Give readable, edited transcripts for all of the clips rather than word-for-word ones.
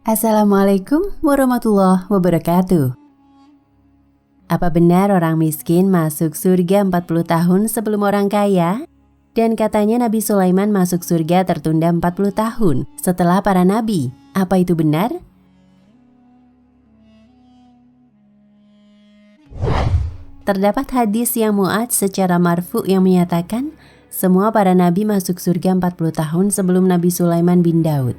Assalamualaikum warahmatullahi wabarakatuh. Apa benar orang miskin masuk surga 40 tahun sebelum orang kaya? Dan katanya Nabi Sulaiman masuk surga tertunda 40 tahun setelah para nabi. Apa itu benar? Terdapat hadis yang mu'ad secara marfu yang menyatakan semua para nabi masuk surga 40 tahun sebelum Nabi Sulaiman bin Daud.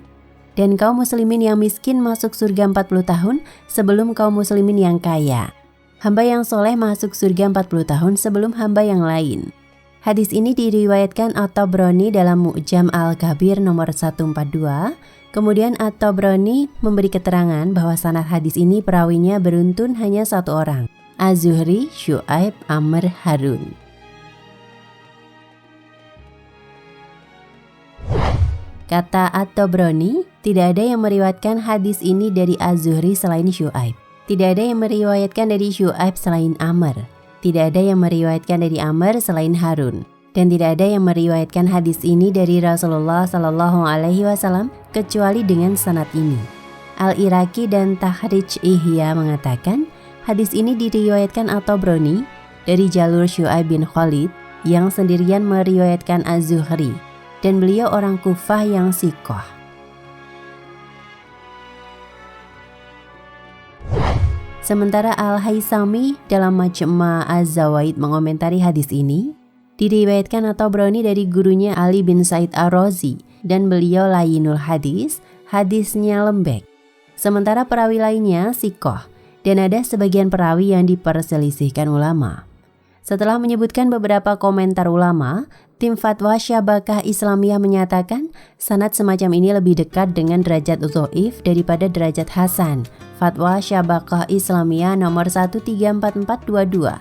Dan kaum muslimin yang miskin masuk surga 40 tahun sebelum kaum muslimin yang kaya. Hamba yang soleh masuk surga 40 tahun sebelum hamba yang lain. Hadis ini diriwayatkan At-Tabrani dalam Mu'jam Al-Kabir nomor 142. Kemudian At-Tabrani memberi keterangan bahwa sanad hadis ini perawinya beruntun hanya satu orang, Az-Zuhri, Syu'aib, Amr, Harun. Kata At-Tabrani, tidak ada yang meriwayatkan hadis ini dari Az-Zuhri selain Syu'aib. Tidak ada yang meriwayatkan dari Syu'aib selain Amr. Tidak ada yang meriwayatkan dari Amr selain Harun. Dan tidak ada yang meriwayatkan hadis ini dari Rasulullah SAW kecuali dengan sanad ini. Al-Iraqi dan Tahrij Ihya mengatakan, hadis ini diriwayatkan At-Tabrani dari jalur Syu'aib bin Khalid yang sendirian meriwayatkan Az-Zuhri. Dan beliau orang Kufah yang sikoh. Sementara Al-Haisami dalam Majma' Az-Zawaid mengomentari hadis ini, diriwayatkan At-Tabrani dari gurunya Ali bin Said Ar-Razi, dan beliau layinul hadis, hadisnya lembek. Sementara perawi lainnya sikoh, dan ada sebagian perawi yang diperselisihkan ulama. Setelah menyebutkan beberapa komentar ulama, tim Fatwa Syabakah Islamiyah menyatakan sanad semacam ini lebih dekat dengan derajat dhaif daripada derajat hasan. Fatwa Syabakah Islamiyah nomor 134422.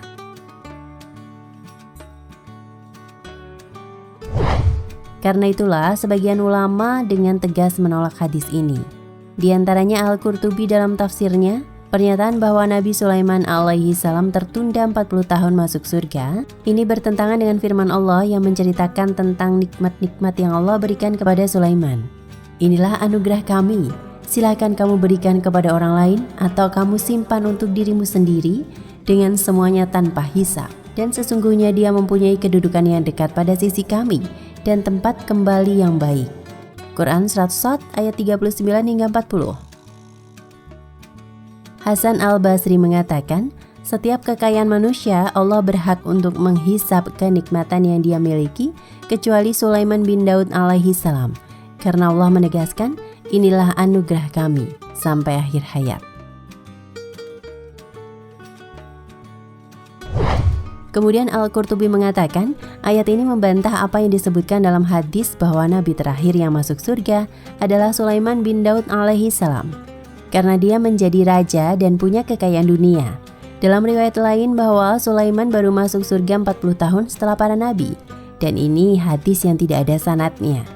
Karena itulah sebagian ulama dengan tegas menolak hadis ini. Di antaranya Al-Qurtubi dalam tafsirnya, pernyataan bahwa Nabi Sulaiman alaihi salam tertunda 40 tahun masuk surga, ini bertentangan dengan firman Allah yang menceritakan tentang nikmat-nikmat yang Allah berikan kepada Sulaiman. Inilah anugerah kami, silakan kamu berikan kepada orang lain atau kamu simpan untuk dirimu sendiri dengan semuanya tanpa hisab. Dan sesungguhnya dia mempunyai kedudukan yang dekat pada sisi kami dan tempat kembali yang baik. Quran Surat Shad ayat 39 hingga 40. Hasan al-Basri mengatakan, setiap kekayaan manusia Allah berhak untuk menghisap kenikmatan yang dia miliki, kecuali Sulaiman bin Daud alaihi salam. Karena Allah menegaskan, inilah anugerah kami, sampai akhir hayat. Kemudian Al-Qurtubi mengatakan, ayat ini membantah apa yang disebutkan dalam hadis bahwa Nabi terakhir yang masuk surga adalah Sulaiman bin Daud alaihi salam. Karena dia menjadi raja dan punya kekayaan dunia. Dalam riwayat lain bahwa Sulaiman baru masuk surga 40 tahun setelah para nabi. Dan ini hadis yang tidak ada sanadnya.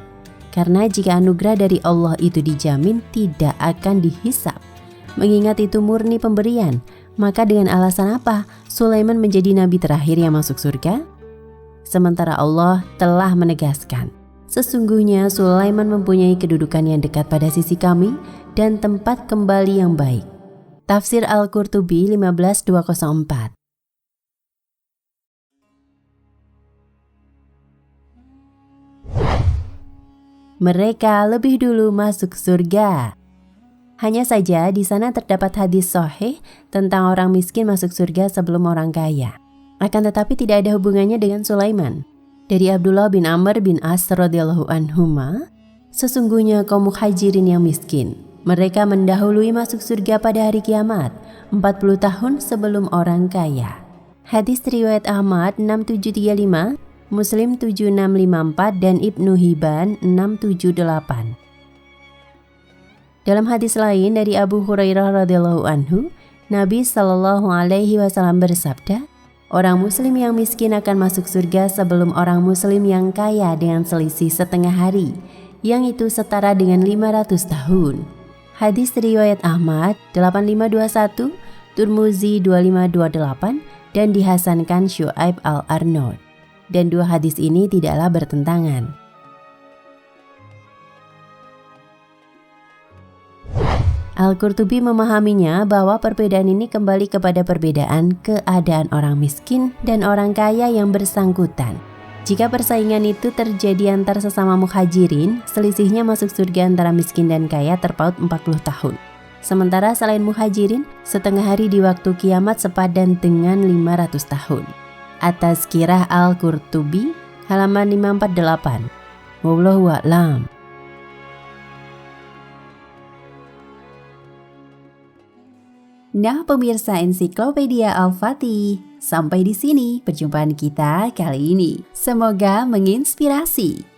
Karena jika anugerah dari Allah itu dijamin tidak akan dihisap. Mengingat itu murni pemberian, maka dengan alasan apa Sulaiman menjadi nabi terakhir yang masuk surga? Sementara Allah telah menegaskan, sesungguhnya Sulaiman mempunyai kedudukan yang dekat pada sisi kami dan tempat kembali yang baik. Tafsir Al-Qurtubi 15204. Mereka lebih dulu masuk surga. Hanya saja di sana terdapat hadis sahih tentang orang miskin masuk surga sebelum orang kaya. Akan tetapi tidak ada hubungannya dengan Sulaiman. Dari Abdullah bin Amr bin As radhiyallahu anhuma, sesungguhnya kaum muhajirin yang miskin, mereka mendahului masuk surga pada hari kiamat 40 tahun sebelum orang kaya. Hadis riwayat Ahmad 6735, Muslim 7654 dan Ibnu Hibban 678. Dalam hadis lain dari Abu Hurairah radhiyallahu anhu, Nabi sallallahu alaihi wasallam bersabda, orang muslim yang miskin akan masuk surga sebelum orang muslim yang kaya dengan selisih setengah hari, yang itu setara dengan 500 tahun. Hadis riwayat Ahmad 8521, Turmuzi 2528 dan dihasankan Syu'aib al-Arnaud. Dan dua hadis ini tidaklah bertentangan. Al-Qurtubi memahaminya bahwa perbedaan ini kembali kepada perbedaan keadaan orang miskin dan orang kaya yang bersangkutan. Jika persaingan itu terjadi antar sesama muhajirin, selisihnya masuk surga antara miskin dan kaya terpaut 40 tahun. Sementara selain muhajirin, setengah hari di waktu kiamat sepadan dengan 500 tahun. At-Tazkirah Al-Qurtubi, halaman 548. Wallahu a'lam. Nah pemirsa Ensiklopedia Al-Fatih, sampai di sini perjumpaan kita kali ini. Semoga menginspirasi.